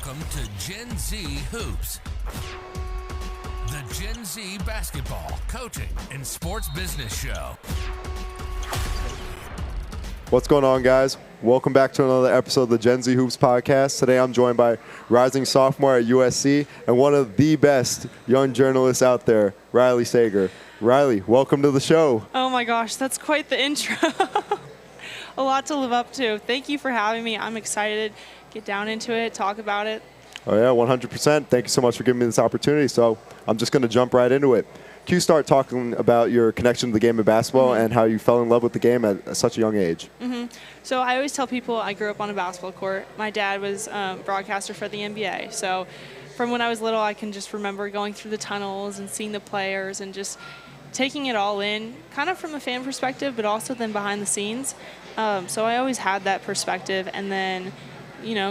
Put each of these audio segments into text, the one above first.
Welcome to Gen Z Hoops, the Gen Z basketball, coaching, and sports business show. What's going on, guys? Welcome back to another episode of the Gen Z Hoops Podcast. Today I'm joined by rising sophomore at USC and one of the best young journalists out there, Riley Sager. Riley, welcome to the show. Oh my gosh, that's quite the intro. A lot to live up to. Thank you for having me. I'm excited. Get down into it, talk about it. Oh yeah, 100%. Thank you so much for giving me this opportunity. So I'm just going to jump right into it. Can you start talking about your connection to the game of basketball and how you fell in love with the game at such a young age? So I always tell people I grew up on a basketball court. My dad was a broadcaster for the NBA. So from when I was little, I can just remember going through the tunnels and seeing the players and just taking it all in, kind of from a fan perspective, but also then behind the scenes. So I always had that perspective, and then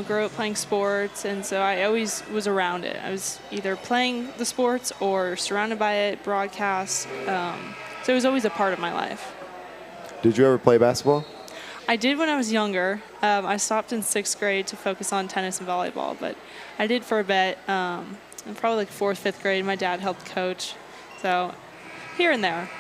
grew up playing sports, and so I always was around it. I was either playing the sports or surrounded by it, broadcast. So it was always a part of my life. Did you ever play basketball? I did when I was younger. I stopped in 6th grade to focus on tennis and volleyball, but I did for a bit. And probably like 4th, 5th grade, my dad helped coach. So here and there.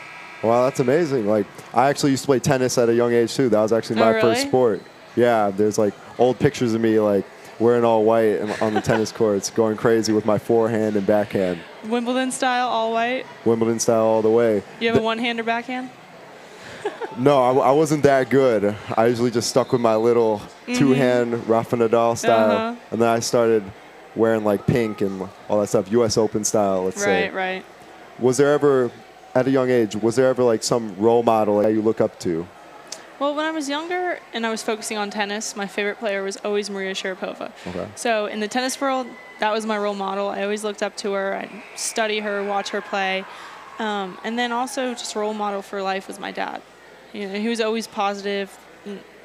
Wow, that's amazing. Like, I actually used to play tennis at a young age too. That was actually my first sport. Yeah, there's like old pictures of me like wearing all white on the tennis courts, going crazy with my forehand and backhand. Wimbledon style, all white? Wimbledon style all the way. You have a one-hander backhand? No, I wasn't that good. I usually just stuck with my little two-hand Rafa Nadal style. And then I started wearing like pink and all that stuff, US Open style, let's say. Right. Was there ever, at a young age, was there ever like some role model that you look up to? Well, when I was younger and I was focusing on tennis, my favorite player was always Maria Sharapova. Okay. So in the tennis world, that was my role model. I always looked up to her. I'd study her, watch her play. And then also just role model for life was my dad. He was always positive,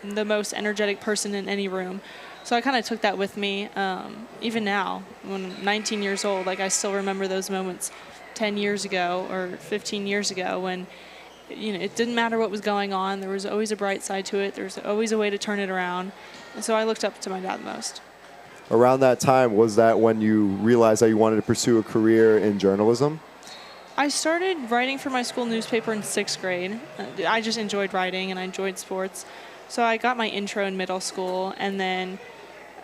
the most energetic person in any room. So I kind of took that with me. Even now, when I'm 19 years old, like I still remember those moments 10 years ago or 15 years ago when it didn't matter what was going on. There was always a bright side to it. There was always a way to turn it around. And so I looked up to my dad the most. Around that time, was that when you realized that you wanted to pursue a career in journalism? I started writing for my school newspaper in 6th grade. I just enjoyed writing and I enjoyed sports. So I got my intro in middle school. And then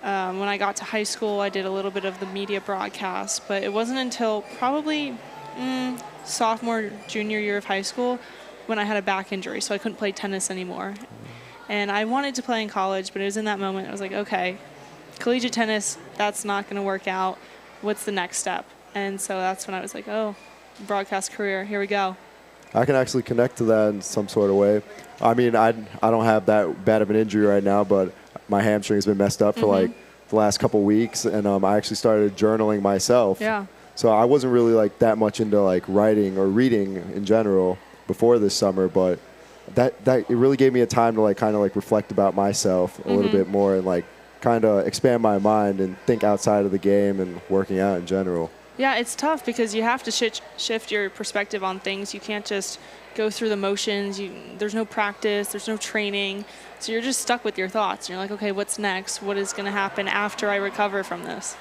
when I got to high school, I did a little bit of the media broadcast. But it wasn't until probably sophomore, junior year of high school when I had a back injury, so I couldn't play tennis anymore. And I wanted to play in college, but it was in that moment I was like, okay, collegiate tennis, that's not going to work out. What's the next step? And so that's when I was like, oh, broadcast career, here we go. I can actually connect to that in some sort of way. I mean, I don't have that bad of an injury right now, but my hamstring's been messed up for like the last couple weeks, and I actually started journaling myself. Yeah. So I wasn't really like that much into like writing or reading in general before this summer, but that it really gave me a time to like kind of like reflect about myself a little bit more and like kind of expand my mind and think outside of the game and working out in general. Yeah, it's tough because you have to shift your perspective on things. You can't just go through the motions. There's no practice. There's no training. So you're just stuck with your thoughts. You're like, okay, what's next? What is going to happen after I recover from this?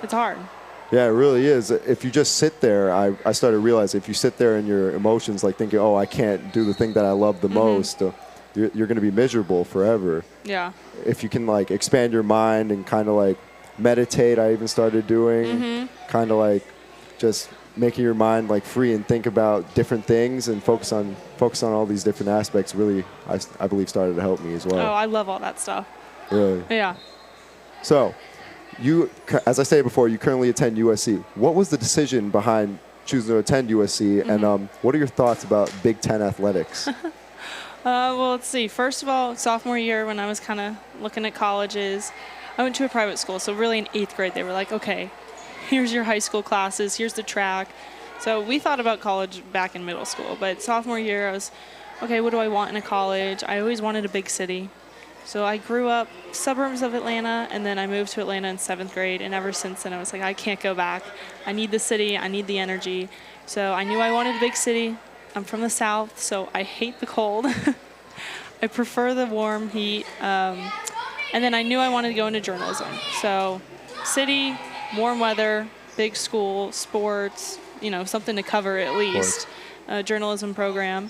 It's hard. Yeah, it really is. If you just sit there, I started to realize if you sit there in your emotions, like thinking, oh, I can't do the thing that I love the most, you're going to be miserable forever. Yeah. If you can like expand your mind and kind of like meditate, I even started doing, kind of like just making your mind like free and think about different things and focus on all these different aspects really, I believe started to help me as well. Oh, I love all that stuff. Really? Yeah. So, you, as I said before, you currently attend USC. What was the decision behind choosing to attend USC, and what are your thoughts about Big Ten athletics? Well, let's see. First of all, sophomore year when I was kind of looking at colleges, I went to a private school. So really in 8th grade, they were like, okay, here's your high school classes, here's the track. So we thought about college back in middle school. But sophomore year, I was, okay, what do I want in a college? I always wanted a big city. So I grew up suburbs of Atlanta, and then I moved to Atlanta in 7th grade. And ever since then, I was like, I can't go back. I need the city. I need the energy. So I knew I wanted a big city. I'm from the South, so I hate the cold. I prefer the warm heat. And then I knew I wanted to go into journalism. So city, warm weather, big school, sports, something to cover at least, journalism program.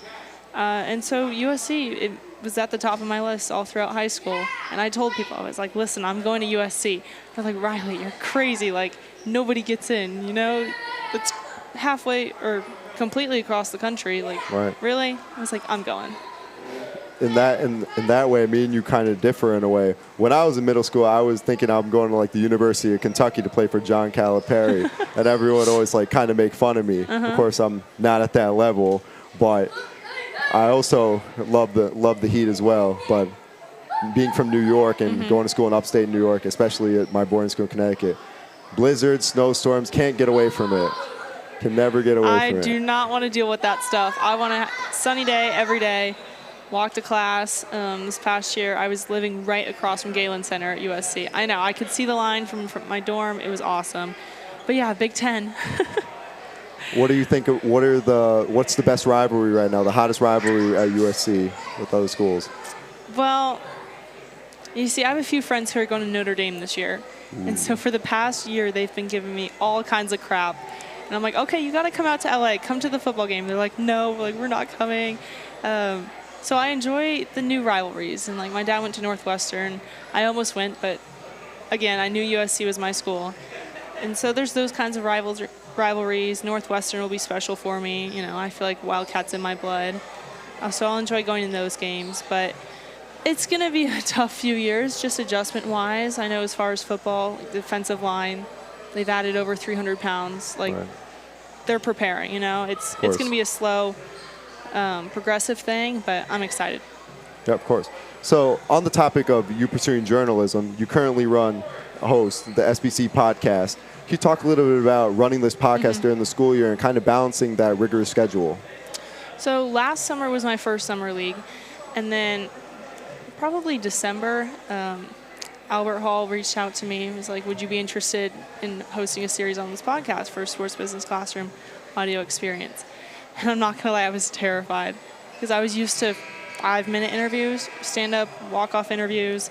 And so USC, it was at the top of my list all throughout high school. And I told people, I was like, listen, I'm going to USC. They're like, Riley, you're crazy. Like, nobody gets in, It's halfway or completely across the country. Like, really? I was like, I'm going. In that way, me and you kind of differ in a way. When I was in middle school, I was thinking I'm going to like the University of Kentucky to play for John Calipari, and everyone always like kind of make fun of me. Of course, I'm not at that level, but I also love the heat as well. But being from New York and going to school in upstate New York, especially at my boarding school in Connecticut, blizzards, snowstorms, can't get away from it. Can never get away from it. I do not want to deal with that stuff. I want a sunny day every day. Walk to class. This past year, I was living right across from Galen Center at USC. I know. I could see the line from my dorm. It was awesome. But yeah, Big Ten. What do you think? What's the best rivalry right now? The hottest rivalry at USC with other schools? Well, you see, I have a few friends who are going to Notre Dame this year. And so for the past year, they've been giving me all kinds of crap. And I'm like, okay, you got to come out to LA. Come to the football game. They're like, no, we're not coming. So I enjoy the new rivalries. And, like, my dad went to Northwestern. I almost went, but, again, I knew USC was my school. And so there's those kinds of rivalries. Northwestern will be special for me. I feel like Wildcats in my blood. So I'll enjoy going to those games. But it's going to be a tough few years, just adjustment-wise. I know as far as football, like the defensive line, they've added over 300 pounds. Like, they're preparing, It's going to be a slow, progressive thing, but I'm excited. Yeah, of course. So on the topic of you pursuing journalism, you currently host the SBC Podcast. Can you talk a little bit about running this podcast during the school year and kind of balancing that rigorous schedule? So last summer was my first summer league, and then probably December, Albert Hall reached out to me and was like, would you be interested in hosting a series on this podcast for Sports Business Classroom audio experience? And I'm not going to lie, I was terrified because I was used to 5-minute interviews, stand-up, walk-off interviews.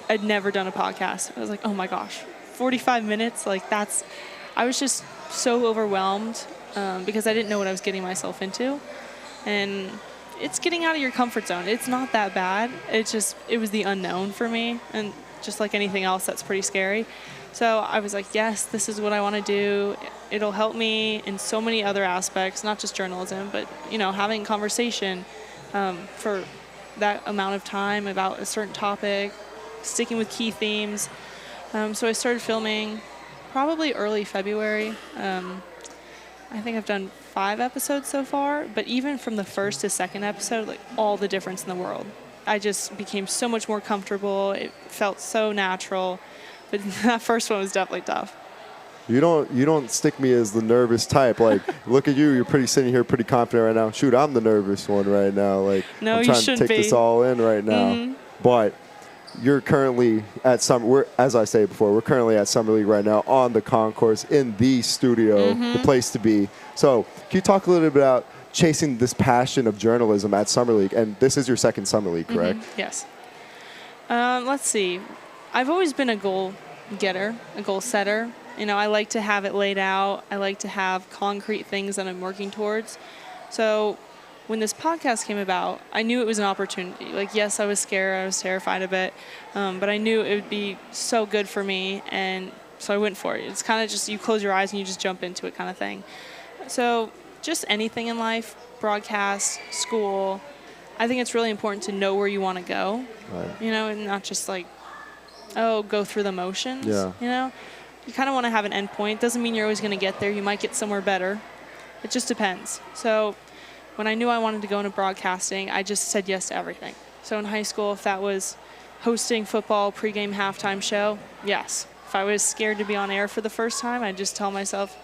I'd never done a podcast. I was like, oh my gosh, 45 minutes? Like, I was just so overwhelmed because I didn't know what I was getting myself into. And it's getting out of your comfort zone. It's not that bad. It was the unknown for me. And just like anything else, that's pretty scary. So I was like, yes, this is what I want to do. It'll help me in so many other aspects, not just journalism, but, having conversation for that amount of time about a certain topic, sticking with key themes. So I started filming probably early February. I think I've done 5 episodes so far, but even from the first to second episode, like, all the difference in the world. I just became so much more comfortable. It felt so natural. But that first one was definitely tough. You don't stick me as the nervous type. Like, look at you. You're sitting here pretty confident right now. Shoot, I'm the nervous one right now. Like, no, I'm trying to take this all in right now. But you're currently at as I say before, we're currently at Summer League right now on the concourse in the studio, the place to be. So can you talk a little bit about chasing this passion of journalism at Summer League? And this is your second Summer League, correct? Yes. Let's see. I've always been a goal getter, a goal setter. I like to have it laid out. I like to have concrete things that I'm working towards. So when this podcast came about, I knew it was an opportunity. Like, yes, I was scared. I was terrified a bit. But I knew it would be so good for me. And so I went for it. It's kind of just you close your eyes and you just jump into it kind of thing. So just anything in life, broadcast, school, I think it's really important to know where you want to go, and not just like, go through the motions. You kind of want to have an end point. Doesn't mean you're always going to get there. You might get somewhere better. It just depends. So when I knew I wanted to go into broadcasting, I just said yes to everything. So in high school, if that was hosting football pregame halftime show, yes. If I was scared to be on air for the first time, I'd just tell myself,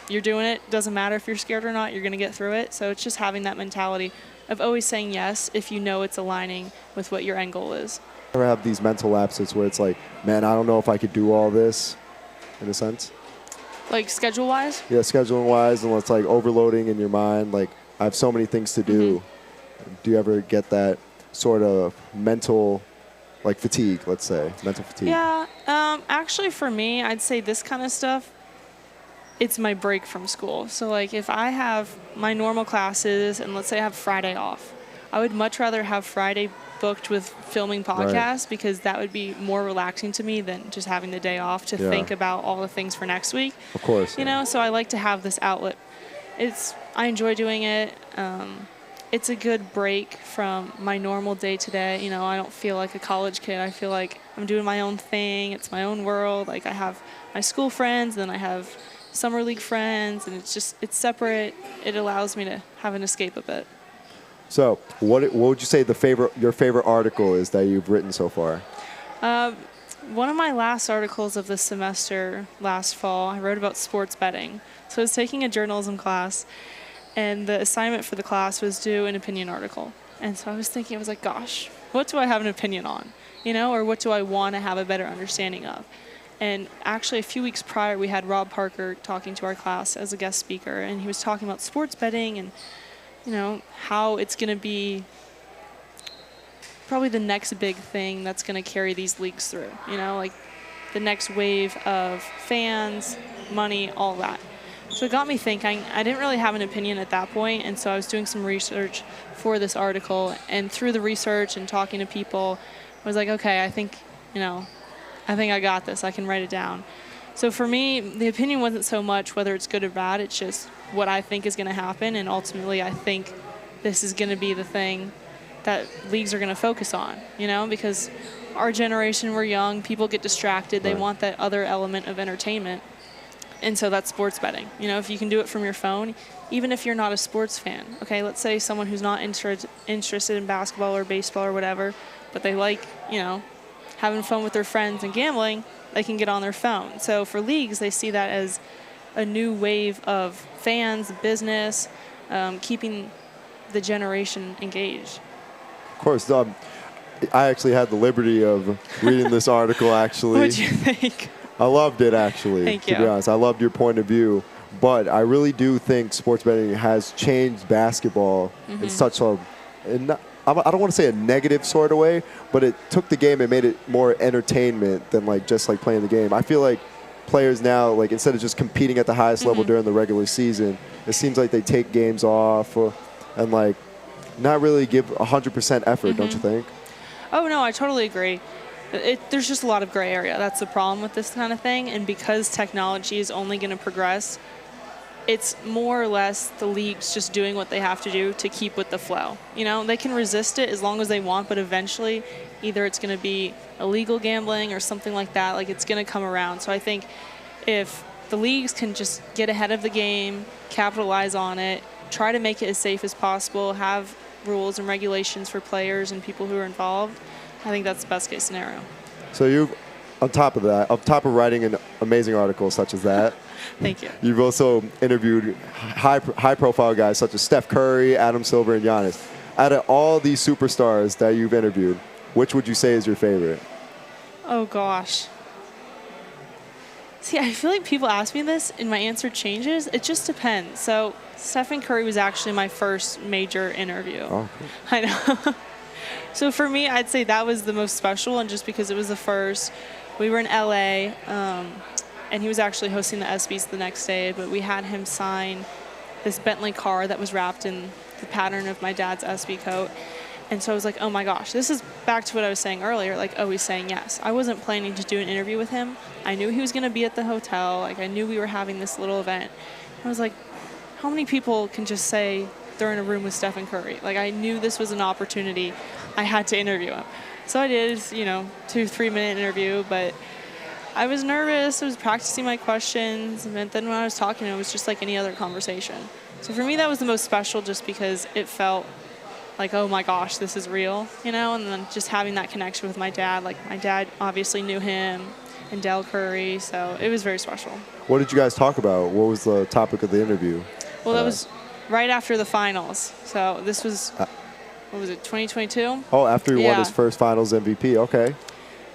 you're doing it. Doesn't matter if you're scared or not. You're going to get through it. So it's just having that mentality of always saying yes if you know it's aligning with what your end goal is. Ever have these mental lapses where it's like, man, I don't know if I could do all this, in a sense? Like schedule-wise? Yeah, scheduling-wise, and it's like overloading in your mind. Like, I have so many things to do. Do you ever get that sort of mental like fatigue, let's say, mental fatigue? Yeah. Actually, for me, I'd say this kind of stuff, it's my break from school. So, like, if I have my normal classes and let's say I have Friday off, I would much rather have Friday booked with filming podcasts because that would be more relaxing to me than just having the day off to think about all the things for next week. Of course. You know, so I like to have this outlet. I enjoy doing it. It's a good break from my normal day-to-day. You know, I don't feel like a college kid. I feel like I'm doing my own thing. It's my own world. Like, I have my school friends, then I have summer league friends, and it's separate. It allows me to have an escape a bit. So what would you say your favorite article is that you've written so far? One of my last articles of the semester last fall, I wrote about sports betting. So I was taking a journalism class, and the assignment for the class was do an opinion article. And so I was thinking, I was like, gosh, what do I have an opinion on? You know, or what do I want to have a better understanding of? And actually, a few weeks prior, we had Rob Parker talking to our class as a guest speaker, and he was talking about sports betting and, you know, how it's going to be probably the next big thing that's going to carry these leagues through, you know, like the next wave of fans, money, all that. So it got me thinking. I didn't really have an opinion at that point, and so I was doing some research for this article, and through the research and talking to people, I was like, okay, I think I got this. I can write it down. So for me, the opinion wasn't so much whether it's good or bad. It's just what I think is going to happen, and ultimately I think this is going to be the thing that leagues are going to focus on, you know, because our generation, we're young, people get distracted. They want that other element of entertainment, and so that's sports betting. You know, if you can do it from your phone, even if you're not a sports fan, okay, let's say someone who's not interested in basketball or baseball or whatever, but they like, you know, having fun with their friends and gambling, they can get on their phone. So for leagues, they see that as a new wave of fans, business, keeping the generation engaged. Of course. I actually had the liberty of reading this article, actually. What'd you think? I loved it, actually. Thank you. To be honest, I loved your point of view. But I really do think sports betting has changed basketball in such a... I don't want to say a negative sort of way, but it took the game and made it more entertainment than just playing the game. I feel like players now, like, instead of just competing at the highest level during the regular season, it seems like they take games off and like not really give 100% effort, don't you think? Oh, no, I totally agree. There's just a lot of gray area. That's the problem with this kind of thing. And because technology is only going to progress, it's more or less the leagues just doing what they have to do to keep with the flow. You know, they can resist it as long as they want, but eventually either it's going to be illegal gambling or something like that. Like, it's going to come around. So I think if the leagues can just get ahead of the game, capitalize on it, try to make it as safe as possible, have rules and regulations for players and people who are involved, I think that's the best case scenario. So you've, on top of writing an amazing article such as that, thank you. You've also interviewed high-profile guys such as Steph Curry, Adam Silver, and Giannis. Out of all these superstars that you've interviewed, which would you say is your favorite? Oh, gosh. See, I feel like people ask me this, and my answer changes. It just depends. So Stephen Curry was actually my first major interview. Oh, cool. I know. So for me, I'd say that was the most special, and just because it was the first. We were in LA, and he was actually hosting the SBs the next day, but we had him sign this Bentley car that was wrapped in the pattern of my dad's SB coat. And so I was like, oh my gosh, this is back to what I was saying earlier, like always saying yes. I wasn't planning to do an interview with him. I knew he was going to be at the hotel. Like, I knew we were having this little event. I was like, how many people can just say they're in a room with Stephen Curry? Like, I knew this was an opportunity. I had to interview him. So I did, 2-3 minute interview, but I was nervous. I was practicing my questions, and then when I was talking, it was just like any other conversation. So for me, that was the most special, just because it felt like, oh my gosh, this is real, and then just having that connection with my dad. Like, my dad obviously knew him and Del Curry, so it was very special. What did you guys talk about? What was the topic of the interview? Well, that was right after the finals. So this was, what was it, 2022? Oh, after he won his first finals MVP, okay.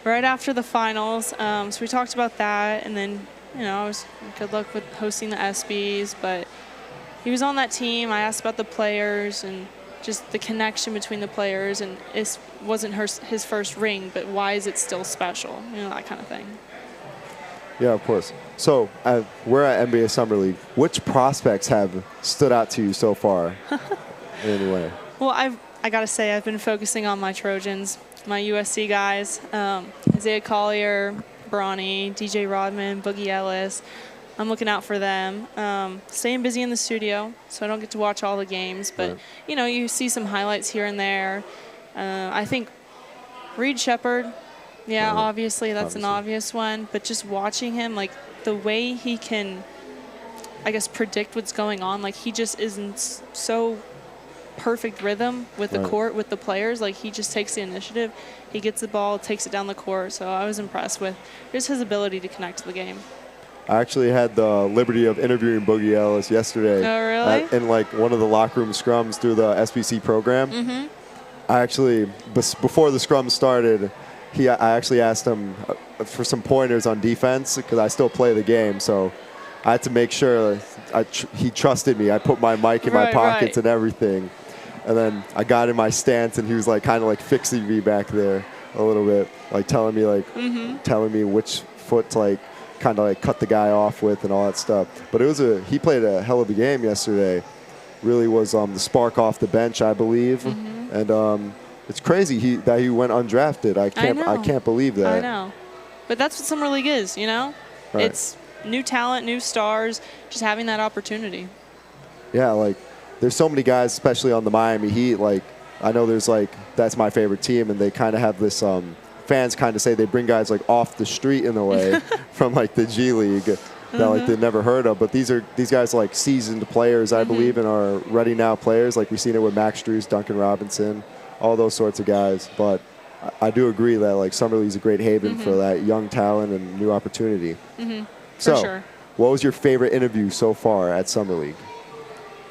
Right after the finals. So we talked about that, and then, I was good luck with hosting the SBs, but he was on that team. I asked about the players, and just the connection between the players, and it wasn't his first ring, but why is it still special? You know, that kind of thing. Yeah, of course. So we're at NBA Summer League. Which prospects have stood out to you so far in any way? Well, I got to say, I've been focusing on my Trojans, my USC guys, Isaiah Collier, Bronny, DJ Rodman, Boogie Ellis. I'm looking out for them. Staying busy in the studio, so I don't get to watch all the games. But, you know, you see some highlights here and there. I think Reed Shepherd, obviously that's an obvious one. But just watching him, like, the way he can, I guess, predict what's going on. Like, he just isn't so perfect rhythm with the court, with the players. Like, he just takes the initiative. He gets the ball, takes it down the court. So I was impressed with just his ability to connect to the game. I actually had the liberty of interviewing Boogie Ellis yesterday. Oh, really? In like one of the locker room scrums through the SBC program. Mm-hmm. I actually, before the scrum started, I actually asked him for some pointers on defense because I still play the game. So I had to make sure he trusted me. I put my mic in my pockets and everything. And then I got in my stance, and he was like kind of like fixing me back there a little bit, like telling me which foot to like kind of like cut the guy off with and all that stuff. But he played a hell of a game yesterday. Really was the spark off the bench, I believe. And it's crazy that he went undrafted. I can't believe that. I know. But that's what Summer League is, you know? Right. It's new talent, new stars, just having that opportunity. Yeah, like there's so many guys, especially on the Miami Heat. Like I know there's like that's my favorite team, and they kind of have this fans kind of say they bring guys like off the street in a way from like the G League that like they've never heard of. But these guys are like seasoned players, I believe, and are ready now players. Like we've seen it with Max Strus, Duncan Robinson, all those sorts of guys. But I do agree that like Summer League's a great haven for that young talent and new opportunity. So, for sure. What was your favorite interview so far at Summer League?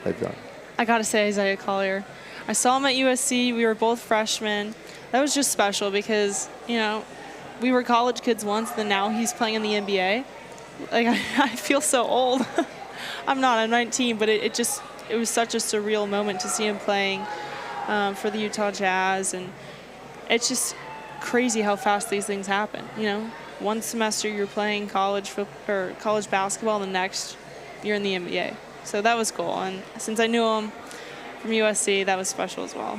I got to say Isaiah Collier. I saw him at USC. We were both freshmen. That was just special because, you know, we were college kids once, then now he's playing in the NBA. Like, I feel so old. I'm 19, but it was such a surreal moment to see him playing for the Utah Jazz. And it's just crazy how fast these things happen, you know. One semester you're playing college basketball, the next you're in the NBA. So that was cool. And since I knew him from USC, that was special as well.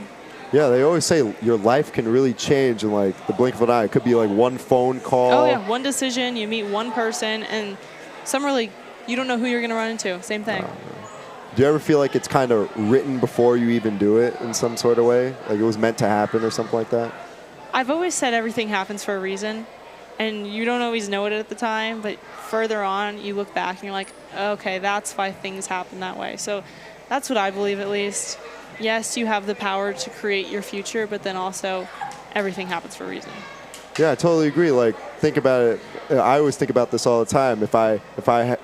Yeah, they always say your life can really change in like the blink of an eye. It could be like one phone call. Oh, yeah, one decision. You meet one person, and Summer League, you don't know who you're going to run into. Same thing. Do you ever feel like it's kind of written before you even do it in some sort of way? Like it was meant to happen or something like that? I've always said everything happens for a reason, and you don't always know it at the time, but further on, you look back and you're like, okay, that's why things happen that way. So that's what I believe, at least. Yes, you have the power to create your future, but then also everything happens for a reason. Yeah, I totally agree. Like, think about it. I always think about this all the time. If I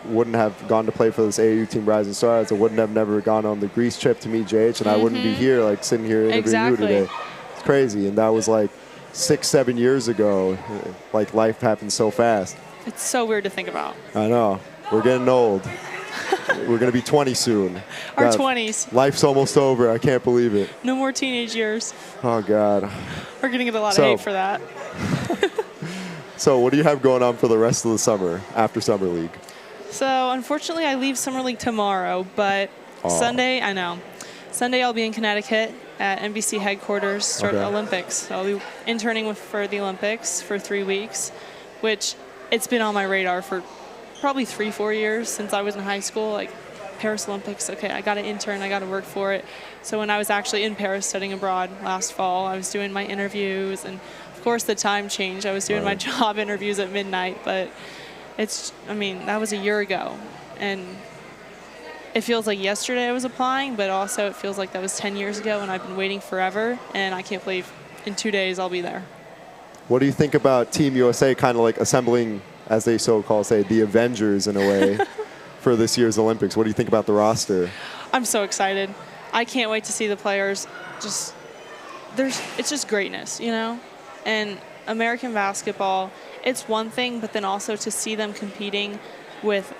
wouldn't have gone to play for this AAU team, Rising Stars, I wouldn't have never gone on the Greece trip to meet JH, and I wouldn't be here, like, sitting here interviewing you today. It's crazy. And that was, like, 6-7 years ago. Like, life happens so fast. It's so weird to think about. I know. We're getting old. We're going to be 20 soon. Our 20s. Life's almost over. I can't believe it. No more teenage years. Oh, God. We're going to get a lot of hate for that. So what do you have going on for the rest of the summer after Summer League? So, unfortunately, I leave Summer League tomorrow, but Sunday I'll be in Connecticut at NBC headquarters, start Olympics. So I'll be interning for the Olympics for 3 weeks, which it's been on my radar for probably 3-4 years since I was in high school. Like, Paris Olympics, okay, I got to intern, I got to work for it. So when I was actually in Paris studying abroad last fall, I was doing my interviews, and of course the time changed. I was doing my job interviews at midnight, but that was a year ago. And it feels like yesterday I was applying, but also it feels like that was 10 years ago, and I've been waiting forever, and I can't believe in 2 days I'll be there. What do you think about Team USA kind of like assembling, as they so-called say, the Avengers in a way for this year's Olympics? What do you think about the roster? I'm so excited. I can't wait to see the players. It's just greatness, you know? And American basketball, it's one thing, but then also to see them competing with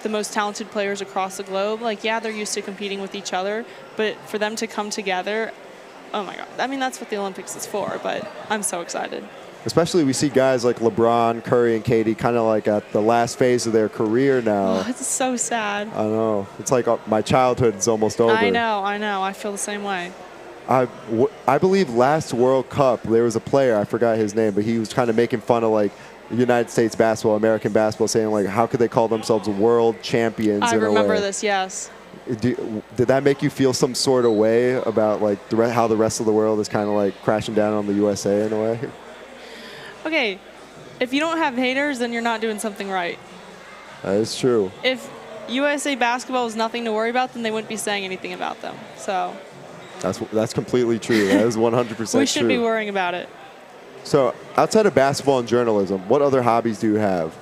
the most talented players across the globe. Like, yeah, they're used to competing with each other, but for them to come together, oh my God. I mean, that's what the Olympics is for, but I'm so excited. Especially we see guys like LeBron, Curry, and Katie kind of like at the last phase of their career now. Oh, it's so sad. I know. It's like my childhood is almost over. I know. I feel the same way. I believe last World Cup, there was a player, I forgot his name, but he was kind of making fun of like United States basketball, American basketball, saying like, how could they call themselves world champions in a way? I remember this, yes. Did that make you feel some sort of way about like how the rest of the world is kind of like crashing down on the USA in a way? Okay, if you don't have haters, then you're not doing something right. That is true. If USA basketball was nothing to worry about, then they wouldn't be saying anything about them. So that's completely true. That is 100% true. We should be worrying about it. So outside of basketball and journalism, what other hobbies do you have?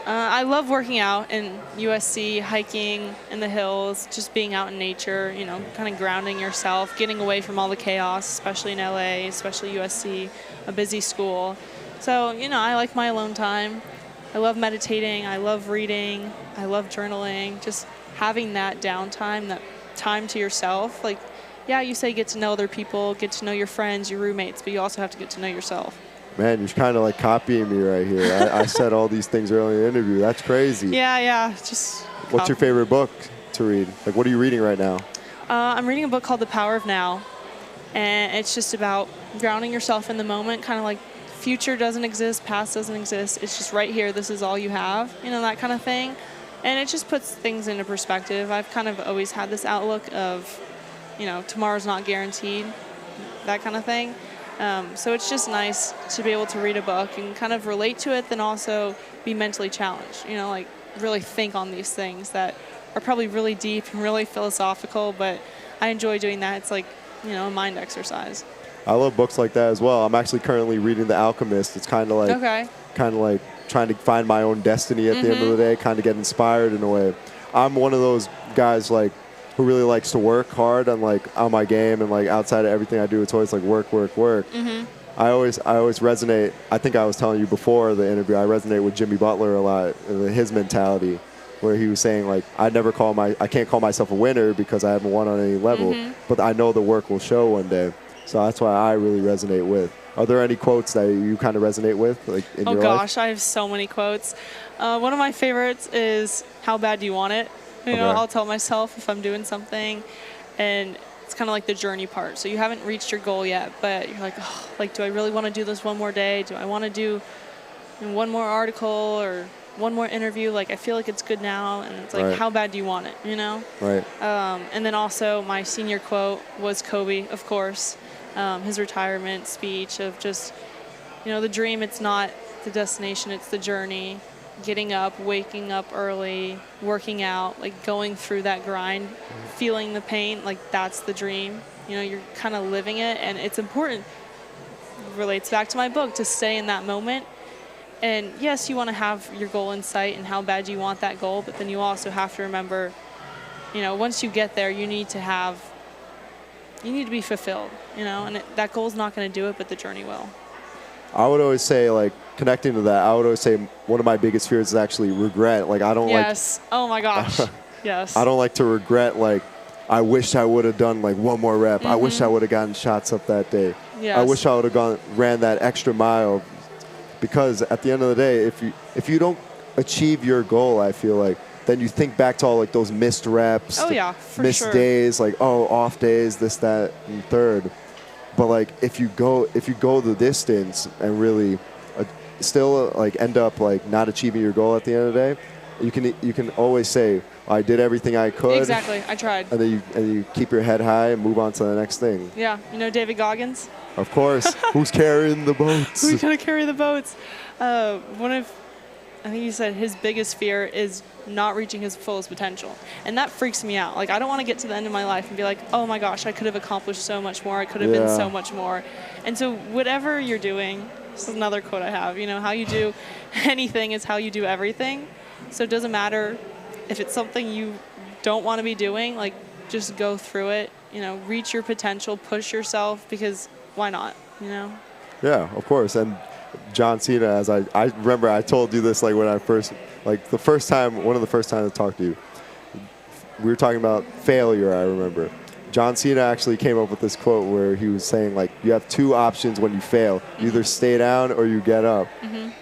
I love working out in USC, hiking in the hills, just being out in nature, you know, kind of grounding yourself, getting away from all the chaos, especially in LA, especially USC, a busy school. So, you know, I like my alone time. I love meditating. I love reading. I love journaling. Just having that downtime, that time to yourself. Like, yeah, you say get to know other people, get to know your friends, your roommates, but you also have to get to know yourself. Man, you're kind of like copying me right here. I said all these things earlier in the interview. That's crazy. Yeah. Just. What's your favorite book to read? Like, what are you reading right now? I'm reading a book called The Power of Now, and it's just about grounding yourself in the moment, kind of like future doesn't exist, past doesn't exist. It's just right here. This is all you have, you know, that kind of thing. And it just puts things into perspective. I've kind of always had this outlook of, you know, tomorrow's not guaranteed, that kind of thing. So it's just nice to be able to read a book and kind of relate to it, then also be mentally challenged, you know, like really think on these things that are probably really deep and really philosophical, but I enjoy doing that. It's like, you know, a mind exercise. I love books like that as well. I'm actually currently reading The Alchemist. It's kind of like trying to find my own destiny at the end of the day, kind of get inspired in a way. I'm one of those guys like who really likes to work hard and like on my game, and like outside of everything I do, it's always like work. I always resonate. I think I was telling you before the interview, I resonate with Jimmy Butler a lot, his mentality, where he was saying like, I can't call myself a winner because I haven't won on any level, but I know the work will show one day. So that's why I really resonate with. Are there any quotes that you kind of resonate with, like in your life? Oh gosh, I have so many quotes. One of my favorites is, "How bad do you want it?" You know, I'll tell myself if I'm doing something, and it's kind of like the journey part. So you haven't reached your goal yet, but you're like, oh, like, do I really want to do this one more day? Do I want to do one more article or one more interview? Like, I feel like it's good now, and it's like, how bad do you want it? You know? Right. And then also my senior quote was Kobe, of course. His retirement speech of just, you know, the dream, it's not the destination, it's the journey. Getting up, waking up early, working out, like going through that grind, feeling the pain, like that's the dream. You know, you're kind of living it, and it's important. It relates back to my book, to stay in that moment. And yes, you want to have your goal in sight and how bad you want that goal, but then you also have to remember, you know, once you get there, you need to be fulfilled, you know, and that goal's not going to do it, but the journey will. I would always say, like, connecting to that, I would always say one of my biggest fears is actually regret. Like, I don't Yes. Oh, my gosh. Yes. I don't like to regret, like, I wish I would have done, like, one more rep. I wish I would have gotten shots up that day. Yes. I wish I would have ran that extra mile. Because at the end of the day, if you don't achieve your goal, I feel like, then you think back to all, like, those missed reps. Oh, yeah, for missed sure. days, like, off days, this, that, and third. But like if you go the distance and really still like end up like not achieving your goal at the end of the day, you can always say, I did everything I could. Exactly, I tried. And then you keep your head high and move on to the next thing. Yeah, you know David Goggins? Of course. Who's carrying the boats? Who's gonna carry the boats? I think he said his biggest fear is not reaching his fullest potential. And that freaks me out. Like, I don't want to get to the end of my life and be like, oh my gosh, I could have accomplished so much more. I could have been so much more. And so whatever you're doing, this is another quote I have, you know, how you do anything is how you do everything. So it doesn't matter if it's something you don't want to be doing, like, just go through it, you know, reach your potential, push yourself, because why not, you know? Yeah, of course. And John Cena, as I remember, I told you this like when I first Like one of the first times I talked to you, we were talking about failure, I remember. John Cena actually came up with this quote where he was saying, like, you have two options when you fail. You either stay down or you get up.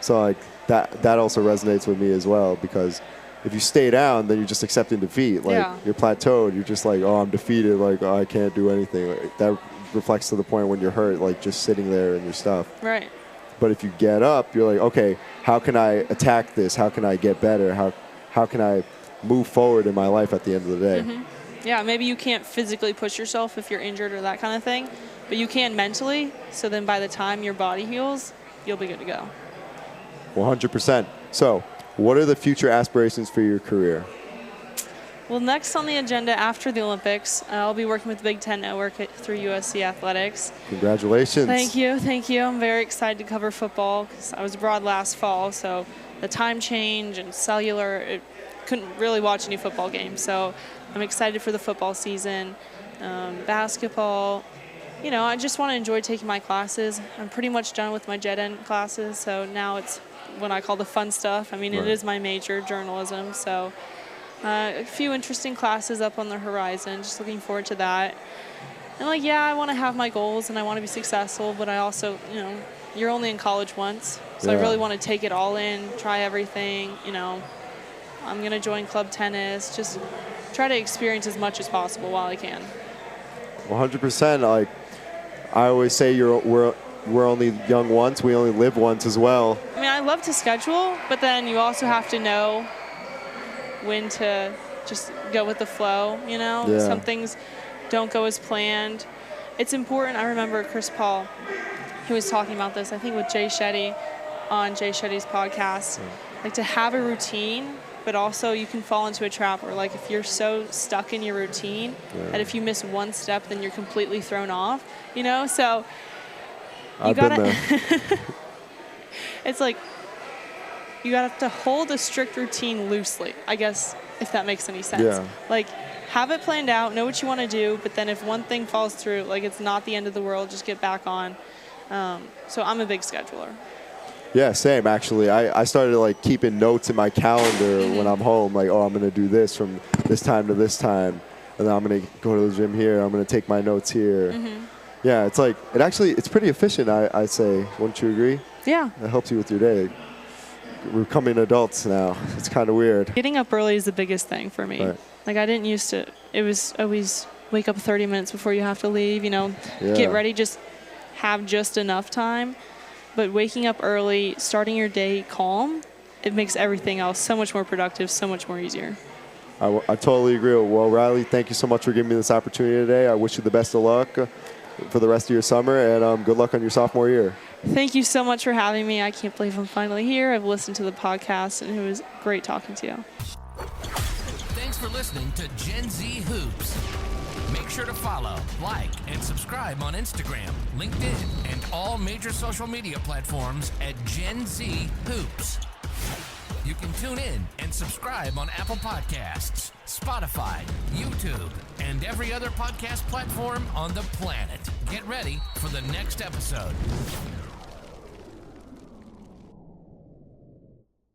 So, like, that also resonates with me as well, because if you stay down, then you're just accepting defeat. Like, you're plateaued. You're just like, oh, I'm defeated. Like, oh, I can't do anything. Like, that reflects to the point when you're hurt, like, just sitting there in your stuff. Right. But if you get up, you're like, okay, how can I attack this? How can I get better? How can I move forward in my life at the end of the day? Yeah, maybe you can't physically push yourself if you're injured or that kind of thing, but you can mentally. So then by the time your body heals, you'll be good to go. 100%. So, what are the future aspirations for your career? Well, next on the agenda after the Olympics, I'll be working with the Big Ten Network through USC Athletics. Congratulations. Thank you. I'm very excited to cover football because I was abroad last fall, so the time change and cellular, couldn't really watch any football games. So I'm excited for the football season. Basketball, I just want to enjoy taking my classes. I'm pretty much done with my Gen Ed classes, so now it's what I call the fun stuff. I mean, It is my major, journalism, so a few interesting classes up on the horizon. Just looking forward to that. And I want to have my goals and I want to be successful, but I also, you're only in college once, so I really want to take it all in, try everything. I'm going to join club tennis, just try to experience as much as possible while I can. 100%. Like I always say, we're only young once. We only live once as well. I mean, I love to schedule, but then you also have to know when to just go with the flow, Some things don't go as planned. It's important. I remember Chris Paul, he was talking about this, I think with Jay Shetty on Jay Shetty's podcast, like to have a routine, but also you can fall into a trap where if you're so stuck in your routine that if you miss one step, then you're completely thrown off, So you gotta, it's like you have to hold a strict routine loosely, I guess, if that makes any sense. Yeah. Have it planned out, know what you want to do, but then if one thing falls through, it's not the end of the world, just get back on. So I'm a big scheduler. Yeah, same, actually. I started, keeping notes in my calendar when I'm home, I'm going to do this from this time to this time, and then I'm going to go to the gym here, I'm going to take my notes here. Yeah, it's pretty efficient, I'd say. Wouldn't you agree? Yeah. It helps you with your day. We're becoming adults now. It's kind of weird. Getting up early is the biggest thing for me. Right. I didn't used to. It was always wake up 30 minutes before you have to leave, get ready, just have just enough time. But waking up early, starting your day calm, it makes everything else so much more productive, so much more easier. I totally agree. Well, Riley, thank you so much for giving me this opportunity today. I wish you the best of luck for the rest of your summer, and good luck on your sophomore year. Thank you so much for having me. I can't believe I'm finally here. I've listened to the podcast, and it was great talking to you. Thanks for listening to Gen Z Hoops. Make sure to follow, like, and subscribe on Instagram, LinkedIn, and all major social media platforms at Gen Z Hoops. You can tune in and subscribe on Apple Podcasts, Spotify, YouTube, and every other podcast platform on the planet. Get ready for the next episode.